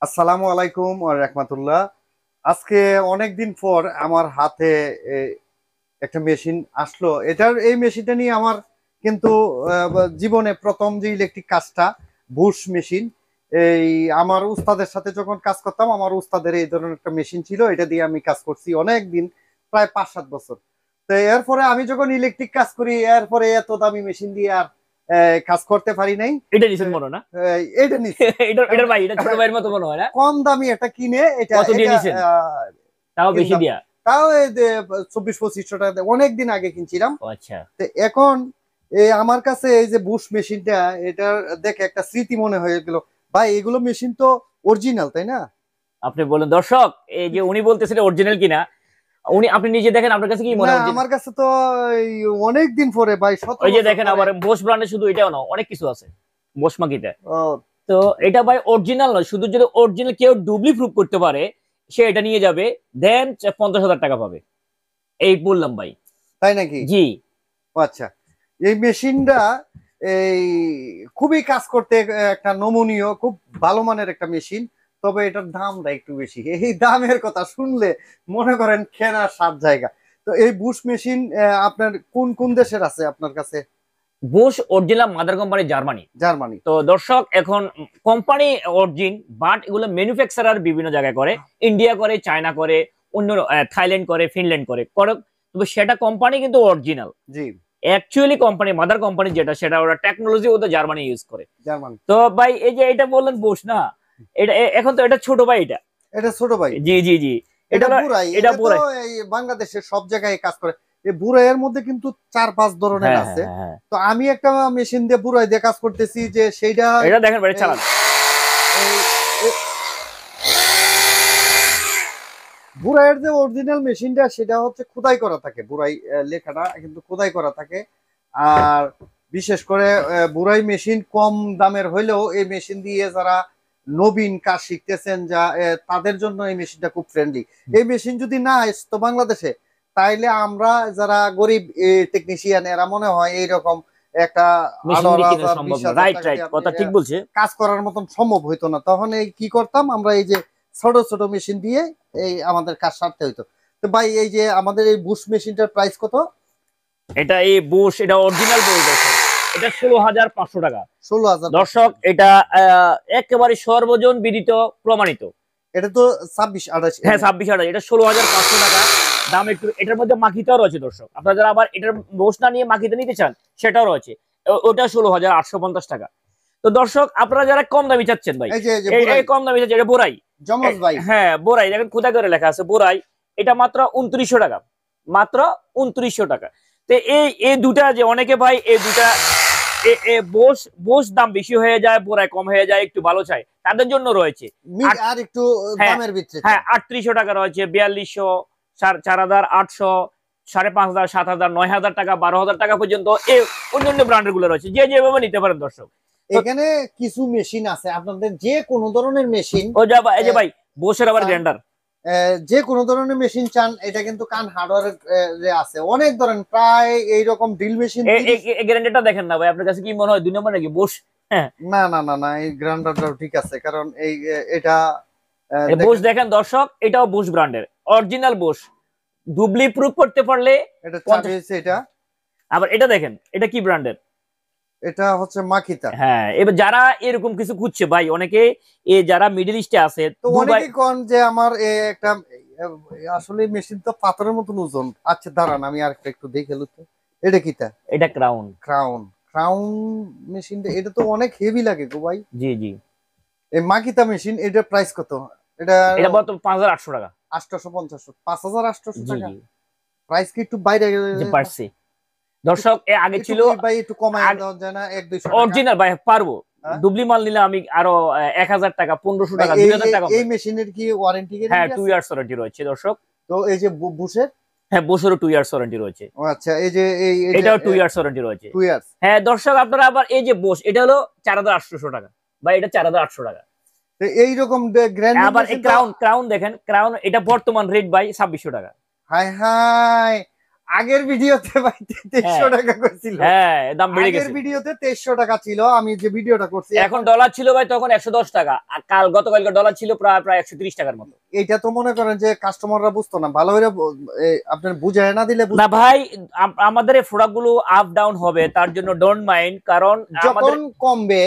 আসসালামু আলাইকুম ওয়া রাহমাতুল্লাহ। আজকে অনেকদিন পর আমার হাতে এ, একটা মেশিন আসলো। এই মেশিনটা নিয়ে আমার কিন্তু জীবনে প্রথম যে ইলেকট্রিক কাজটা বুশ মেশিন। এই আমার উস্তাদের সাথে যখন কাজ করতাম, আমার উস্তাদের এই ধরনের একটা মেশিন ছিল, এটা দিয়ে আমি কাজ করছি অনেক দিন, প্রায় 5-7 বছর। তো এরপরে আমি যখন ইলেকট্রিক কাজ করি, এরপরে এত দামি মেশিন দিয়ে আর কাজ করতে পারি নাই। এটা নিছেন মনে হয় না? এটা নিচ্ছি। এটা ভাই, এটা ছোট ভাইয়ের মতো মনে হয় না? কম দামি এটা কিনে এটা কত দিয়ে এটা নিছেন? তাও বেশি কিনতাম। দিয়া? তাও এই যে 2400-2500 টাকা দিয়ে অনেকদিন আগে কিনছিলাম। ও আচ্ছা। তো এখন এই আমার কাছে এই যে বুশ মেশিনটা, এটা দেখে একটা স্মৃতি মনে হয়ে গেল। ভাই এগুলো মেশিন তো অরিজিনাল, তাই না? আপনি বলেন দর্শক, এই যে উনি বলতেছেন অরিজিনাল কিনা, আপনি নিজে দেখেন আপনার কাছে কি মনে না, হয় অরিজিনাল? আমার কাছে তো অনেক দিন পরে, ভাই ওই যে 17 বছর দেখেন, পরে। আবার বোস ব্র্যান্ডে শুধু এটাও না, অনেক কিছু আছে বোস মাকিতে। ও, তো এটা ভাই অরিজিনাল নয়, শুধু যদি অরিজিনাল কেউ ডুবলি প্রুফ করতে পারে সে এটা নিয়ে যাবে, দেন 50,000 টাকা পাবে। এই বললাম ভাই। তাই নাকি? জি। ও আচ্ছা। এই মেশিনটা এই খুবই কাজ করতে একটা নমনীয়, খুব ভালো মানের একটা মেশিন। তবে এটার দামটা একটু বেশি। এই দামের কথা শুনলে মনে করেন কেনার সাত জায়গা। তো এই বুশ মেশিন আপনার কোন কোন দেশের আছে আপনার কাছে? Bose original mother company Germany. Germany. তো দর্শক, এখন কোম্পানি অরিজিন, বাট এগুলো ম্যানুফ্যাকচারার বিভিন্ন জায়গায় করে। ইন্ডিয়া করে, চায়না করে, অন্য থাইল্যান্ড করে, ফিনল্যান্ড করে করে। তবে সেটা কোম্পানি কিন্তু অরিজিনাল। জি। অ্যাকচুয়ালি কোম্পানি, মাদার কোম্পানি যেটা, সেটা ওরা টেকনোলজি ওদের জার্মানি ইউজ করে। জার্মানি। তো ভাই, এই যে এটা বললেন বোস না, এটা এখন তো এটা ছোট ভাই এটা। এটা ছোট ভাই। জি জি জি। এটা এটা হলো, বুড়াই, এটা এটা তো বোরাই। এই বাংলাদেশের সব জায়গায় কাজ করে। এই বুড়াইয়ের মধ্যে কিন্তু 4-5 ধরনের হ্যাঁ হ্যাঁ আছে। হ্যাঁ হ্যাঁ। তো আমি একটা মেশিন দিয়ে বুড়াই দিয়ে কাজ করতেছি, যে সেইটা এটা দেখেন ভাই, এই চালান। এই- এই বুড়াইয়ের যে অরিজিনাল মেশিনটা, সেটা হচ্ছে খোদাই করা থাকে। বুড়াই লেখাটা কিন্তু খোদাই করা থাকে। আর বিশেষ করে বুড়াই মেশিন কম দামের হইলেও এই মেশিন দিয়ে যারা নবীন কাজ শিখতেছেন, যা তাদের জন্য এই মেশিনটা খুব ফ্রেন্ডলি। এই মেশিন যদি না আসতো বাংলাদেশে, তাইলে আমরা যারা গরিব টেকনিশিয়ান, এরা মনে হয় এইরকম একটা মেশিন আঠারো কিনা হাজার সম্ভব বিশ না, হাজার রাইট টাকা রাইট, দিয়ে আপনি কথা ঠিক বলছে। কাজ করার মতন সম্ভব হইতো না। তখন এই কি করতাম আমরা, এই যে ছোট ছোট মেশিন দিয়ে এই আমাদের কাজ সারতে হইতো। তো ভাই, এই যে আমাদের এই বুশ মেশিনটার প্রাইস কত? এটা এই বুশ, এটা অরিজিনাল বই দেখো, এটা 16,500 টাকা। 16,500 দর্শক, টাকা। এটা একেবারে সর্বজন বিদিত, প্রমাণিত। এটা তো 26-28 হ্যাঁ, এম এম। 26,000, এটা 16,500 টাকা দাম। একটু এটার মধ্যে মাখিতাও রয়েছে দর্শক, আপনারা যারা আবার এটার বোস না নিয়ে মাখিতে নিতে চান, সেটাও রয়েছে। ওটা 16,850 টাকা। তো দর্শক, আপনারা যারা কম দামি চাচ্ছেন ভাই, এই যে বুড়াই, এই কম দামি চাচ্ছেন, এটা বোরাই। জমজ ভাই। হ্যাঁ, বোরাই, দেখেন খোদাই করে লেখা আছে বোরাই। এটা মাত্র 2900 টাকা, মাত্র 2900 টাকা। তো এই এই দুটা যে অনেকে ভাই, এই দুটা বোস বোস দাম বেশি হয়ে যায়, বোরাই কম হয়ে যায়, একটু ভালো চাই, তাদের জন্য রয়েছে। আর একটু হ্যাঁ দামের ভিতরে হ্যাঁ, চাই। 3800 টাকা রয়েছে, 4200, 4,800, 5,500, 7,000, 9,000 টাকা, 12,000 টাকা পর্যন্ত এই অন্যান্য ব্র্যান্ডের গুলো রয়েছে, যে যেভাবে নিতে পারেন দর্শক। তো এখানে কিছু মেশিন আছে, আপনাদের যে কোনো ধরনের মেশিন ও যা, এই যে ভাই, বোসের আবার গ্রাইন্ডার। যে কোনো ধরনের মেশিন চান, এটা কিন্তু কান হার্ডওয়্যার আছে অনেক ধরনের, প্রায় এইরকম ড্রিল মেশিন 30। এই গ্রাইন্ডারটা দেখেন না ভাই, আপনার কাছে কি মনে হয় 2 নম্বর নাকি বোস? হ্যাঁ, না না না না, এই গ্রাইন্ডারটাও ঠিক আছে, কারণ এই এটা বোস দেখেন, দেখেন দর্শক, এটাও বোস ব্র্যান্ডের, অরিজিনাল বোস, ডুবলি প্রুফ করতে পারলে এটা 50। চাবি আছে এটা। আবার এটা দেখেন, এটা কি ব্র্যান্ডের? এটা হচ্ছে মাকিতা। হ্যাঁ, এবার যারা এরকম কিছু খুঁজছে ভাই, অনেকে যারা মিডল ইস্টে আছে, তো দুবাই। অনেকে কোন যে আমার একটা আসলে মেশিন তো পাথরের মতন ওজন। আচ্ছা দাঁড়ান, আমি আরেকটা একটু দেখে লুই তো। এটা কিটা? এটা ক্রাউন। ক্রাউন। ক্রাউন মেশিনটা এটা তো অনেক হেভি লাগে গো ভাই। জি জি। এই মাকিতা মেশিন, এটার প্রাইস কত? এটা এটা বর্তমান 5,800 টাকা। 850, 5,800 জি টাকা। জি। প্রাইস কি একটু বাইরে যে পারছি দর্শক, আগে একটু ছিল ভাই, একটু কমায় দেওয়া যায় না 1-200 টাকা? অরিজিনাল ভাই, পারবো। হ্যাঁ ডুবলি মাল নিলে আমি আরো 1,000 টাকা, 1,500 টাকা, ভাই, 2,000 টাকা এই হবে। মেশিনের কি ওয়ারেন্টি হ্যাঁ, গ্যারান্টি 2 আছে? ইয়ার্স ওয়ারেন্টি রয়েছে দর্শক। তো এই যে বুশের? হ্যাঁ, বছরও 2 ইয়ার্স ওয়ারেন্টি রয়েছে। ও আচ্ছা, এই যে এটা এটাও 2 ইয়ার্স ওয়ারেন্টি রয়েছে। 2 ইয়ার্স। হ্যাঁ দর্শক, আপনারা আবার এই যে বোস, এটা হলো 4,800 টাকা ভাই, এটা 4,800 টাকা। তো এইরকম গ্র্যান্ডিং আবার এই মেশিন তো, ক্রাউন, ক্রাউন দেখেন, ক্রাউন এটা বর্তমান রেট ভাই 2,600 টাকা। হাই হাই, আগের ভিডিওতে ভাই 2300 টাকা কইছিল। হ্যাঁ দাম বেড়ে গেছে। আগের ভিডিওতে 2300 টাকা ছিল, আমি যে ভিডিওটা করছি। এখন ডলার ছিল ভাই তখন 110 টাকা, আর গতকালকে ডলার ছিল প্রায় 130 টাকার মতো। এটা তো মনে করেন যে কাস্টমাররা বুঝতো না, ভালো করে আপনার বুঝায় না দিলে না ভাই, আমাদের এই প্রোডাক্ট গুলো আপ ডাউন হবে, তার জন্য ডোন্ট মাইন্ড। কারণ যখন কমবে,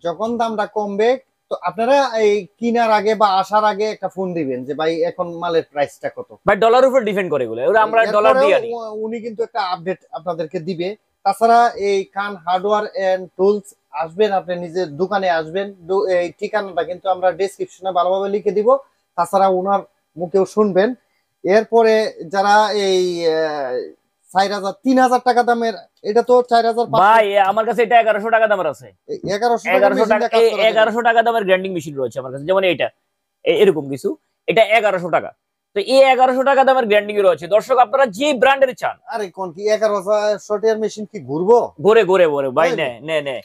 যখন দামটা কমবে, তো আপনারা এই কিনার আগে বা আসার আগে একটা ফোন দিবেন যে ভাই এখন মালের প্রাইসটা কত। ভাই ডলারের উপর ডিপেন্ড করে এগুলো, ওরা আমরা ডলার দিয়ে আনি। উনি কিন্তু একটা আপডেট আপনাদেরকে দিবে। তাছাড়া এই খান হার্ডওয়্যার এন্ড টুলস আসবেন, আপনি নিজের দোকানে আসবেন, এই ঠিকানাটা কিন্তু আমরা ডেসক্রিপশনে ভালোভাবে লিখে দিব। তাছাড়া ওনার মুখেও শুনবেন। এরপরে যারা এই 4000 3000 টাকা দামের, এটা তো 4000 ভাই আমার কাছে এটা 1100 টাকা দামের আছে। 1100 টাকা 1100 টাকা দামের গ্রাইন্ডিং মেশিন রয়েছে আমার কাছে, যেমন এটা এরকম কিছু, এটা 1100 টাকা। তো এই 1100 টাকা দামের গ্রাইন্ডিং রয়েছে। দর্শক আপনারা যে ব্র্যান্ডের চান, আরে কোন কি 1100 টাকার মেশিন কি ঘুরবো? ঘুরে ঘুরে ঘুরে ভাই, নে।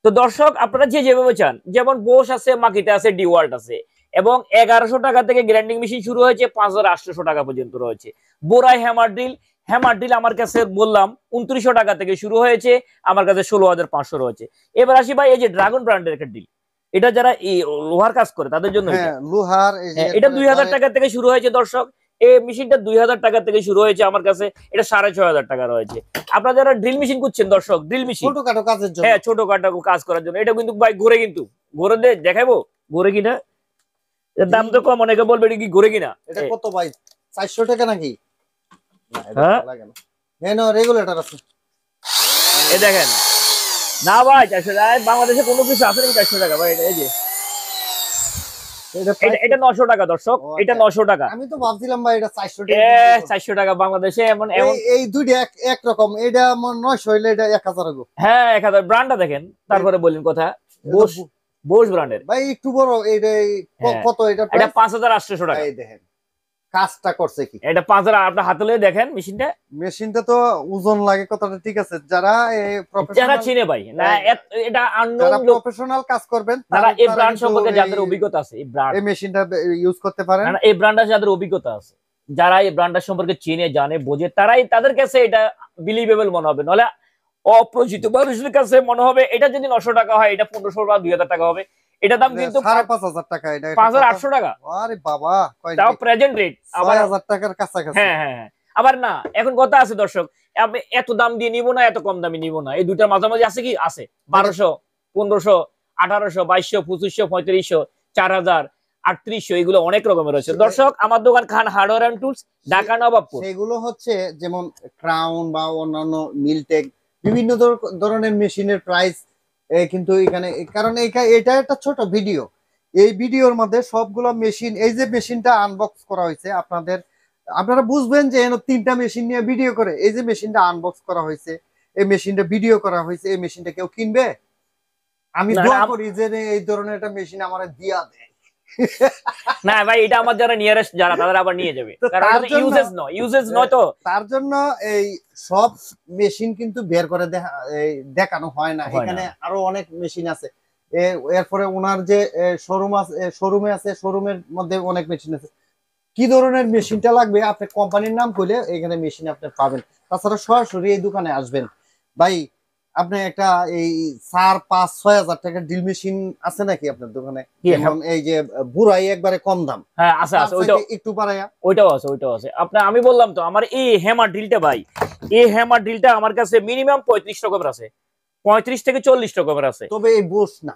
তো দর্শক আপনারা যেভাবে চান, যেমন বোস আছে, মাকিটা আছে, ডিওয়াল্ট আছে, এবং 1100 টাকা থেকে গ্রাইন্ডিং মেশিন শুরু হয়েছে 5800 টাকা পর্যন্ত রয়েছে। বোরাই হ্যামার ড্রিল আমার কাছে বললাম 2900 টাকা থেকে শুরু হয়েছে, আমার কাছে 16500 রয়েছে। এবার আসি ভাই এই যে ড্রাগন ব্র্যান্ডের একটা ড্রিল, এটা যারা এই লোহার কাজ করে তাদের জন্য, লোহার এটা 2000 টাকা থেকে শুরু হয়েছে। দর্শক এই মেশিনটা 2000 টাকা থেকে শুরু হয়েছে আমার কাছে, এটা 6500 টাকা রয়েছে। আপনারা যারা ড্রিল মেশিন খুঁজছেন দর্শক, ড্রিল মেশিন ছোটখাটো কাজের জন্য, হ্যাঁ ছোটখাটো কাজ করার জন্য, এটা কিন্তু ভাই ঘুরে, কিন্তু ঘুরে দেখাবো ঘুরে কিনা, এর দাম তো কম, অনেকে বলবে এটা কি ঘুরে কিনা। এটা কত ভাই, 400 টাকা নাকি? হ্যাঁ রেগুলেটর আছে, এই দেখেন না ভাই 400 টাকা, বাংলাদেশে কোনো কিছু আছে নাকি 400 টাকা ভাই? এই যে এটা 900 টাকা দর্শক, এটা 900 টাকা। আমি তো ভাবছিলাম ভাই এটা 400 টাকা। 400 টাকা বাংলাদেশে এমন এই দুইটা এক রকম, এটা 900 হইলে এটা 1000 গো। হ্যাঁ 1000। ব্র্যান্ডটা দেখেন, তারপরে বলেন কথা। বোস ব্র্যান্ডের ভাই একটু বড়, এটা কত? এটা 5800 টাকা। এই দেখেন কাজটা করছে কি, এটা 5000। আপনার হাতে লয়ে দেখেন মেশিনটা তো ওজন লাগে কতটা, ঠিক আছে। যারা চিনে ভাই না, এটা যারা প্রফেশনাল কাজ করবেন, তারা এই ব্র্যান্ড সম্পর্কে যাদের অভিজ্ঞতা আছে, এই মেশিনটা ইউজ করতে পারেন। এই ব্র্যান্ডটা যাদের অভিজ্ঞতা আছে, যারা এই ব্র্যান্ডের সম্পর্কে চিনে জানে বোঝে, তারাই, তাদের কাছে এটা বিলিভেবল মনে হবে। নলে অপরিচিত মানুষের কাছে মনে হবে এটা যদি 900 টাকা হয়, এটা 1500 বা 2000 টাকা হবে। এটা দাম কিন্তু 5500 টাকা, এটা 5800 টাকা। আরে বাবা, তাও প্রেজেন্ট রেট 6000 টাকার কাছাকাছি। হ্যাঁ। আবার না, এখন কথা আছে দর্শক, আমি এত দাম দিয়ে নিব না, এত কম দামে নিব না, এই দুইটার মাঝামাঝি আছে কি? আছে 1200, 1500, 1800, 2200, 2500, 3500, 4000, 3800, এগুলো অনেক রকমের রয়েছে। দর্শক আমার দোকান Khan hardware and tools, Dhaka Nawabpur. সেগুলো হচ্ছে যেমন ক্রাউন বা অন্যান্য মিলটেক, বিভিন্ন ধরনের মেশিনের প্রাইস কিন্তু এখানে, কারণ এটা একটা ছোট ভিডিও, এই ভিডিওর মধ্যে সবগুলো মেশিন, এই যে মেশিনটা আনবক্স করা হয়েছে, আপনারা বুঝবেন যে তিনটা মেশিন নিয়ে ভিডিও করে, এই যে মেশিনটা আনবক্স করা হয়েছে, এই মেশিনটা ভিডিও করা হয়েছে, এই মেশিনটা কেউ কিনবে? আমি দোয়া করি যে এই ধরনের একটা মেশিন আমার দিয়া দেয়। না ভাই, এটা আমার যারা নিয়ারেস্ট যারা, তারা আবার নিয়ে যাবে, কারণ ইউজেস নয় তো। তার জন্য এই সব মেশিন কিন্তু বের করে দেখানো হয় না, এখানে আরো অনেক মেশিন আছে। এরপরে ওনার যে শোরুমে আছে, শোরুমের মধ্যে অনেক মেশিন আছে। কি ধরনের মেশিনটা লাগবে আপনি কোম্পানির নাম করলে এখানে মেশিন আপনি পাবেন। তাছাড়া সরাসরি এই দোকানে আসবেন। ভাই আপনি একটা এই 4-5-6 হাজার টাকার ড্রিল মেশিন আছে নাকি আপনার দোকানে? যেমন এই যে বুড়াই একবারে কম দাম। হ্যাঁ আছে, ওইটাও একটু বাড়ায়া, ওইটাও আছে। আপনার আমি বললাম তো, আমার এই হ্যামার ড্রিলটা ভাই, এই হ্যামার ড্রিলটা আমার কাছে মিনিমাম 35 রকমের আছে, 35 থেকে 40 রকমের আছে। তবে এই বোস না,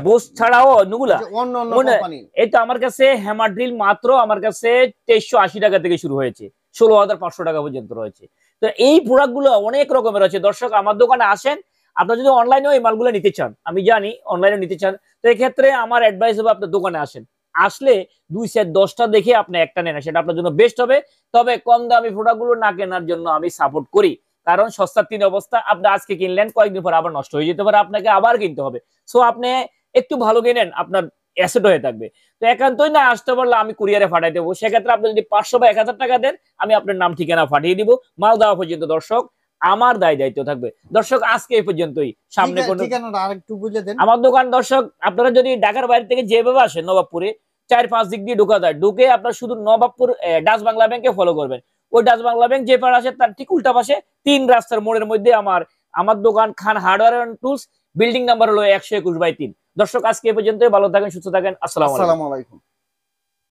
বোস ছাড়াও নুগুলা অন্য কোম্পানি। এই তো আমার কাছে হ্যামার ড্রিল মাত্র আমার কাছে 2380 টাকা থেকে শুরু হয়েছে, 16500 টাকা পর্যন্ত রয়েছে। তো এই প্রোডাক্ট গুলো অনেক রকমের আছে। দর্শক আমার দোকানে আসেন, আপনারা যদি অনলাইনেও এই মালগুলো নিতে চান, আমি জানি অনলাইনে নিতে চান, তো এক্ষেত্রে আমার অ্যাডভাইস হবে আপনার দোকানে আসেন, আসলে 2 সেট 10টা দেখে আপনি একটা নেন, সেটা আপনার জন্য বেস্ট হবে। তবে কম দামি প্রোডাক্ট গুলো না কেনার জন্য আমি সাপোর্ট করি, কারণ সস্তার 3 অবস্থা। আপনি আজকে কিনলেন, কয়েকদিন পর আবার নষ্ট হয়ে যেতে পারে, আপনাকে আবার কিনতে হবে। সো আপনি একটু ভালো কিনেন, আপনার অ্যাসেট হয়ে থাকবে। তো একান্তই না আসতে পারলে আমি কুরিয়ারে পাঠিয়ে দেবো, সেক্ষেত্রে আপনি যদি 500 বা 1000 টাকা দেন, আমি আপনার নাম ঠিকানা পাঠিয়ে দিব। মাল দেওয়া পর্যন্ত দর্শক আমার দায়িত্ব থাকবে। দর্শক আজকে এই পর্যন্তই, সামনে ঠিকানাটা আরেকটু বুঝিয়ে দেন। আমার দোকান দর্শক, আপনারা যদি ঢাকার বাইরে থেকে যেভাবে আসেন নবাবপুরে 4-5 দিক দিয়ে ঢোকা যায়, ঢুকে আপনার শুধু নবাবপুর ডাচ বাংলা ব্যাংকে ফলো করবেন, ওই ডাচ বাংলা ব্যাংক যে পাশে আছে তার ঠিক উল্টা পাশে 3 রাস্তার মোড়ের মধ্যে আমার দোকান Khan hardware and tools, building number হলো 121/3। দর্শক আজকে এ পর্যন্ত, ভালো থাকেন, সুস্থ থাকেন, আসসালামু আলাইকুম। আসসালামু আলাইকুম।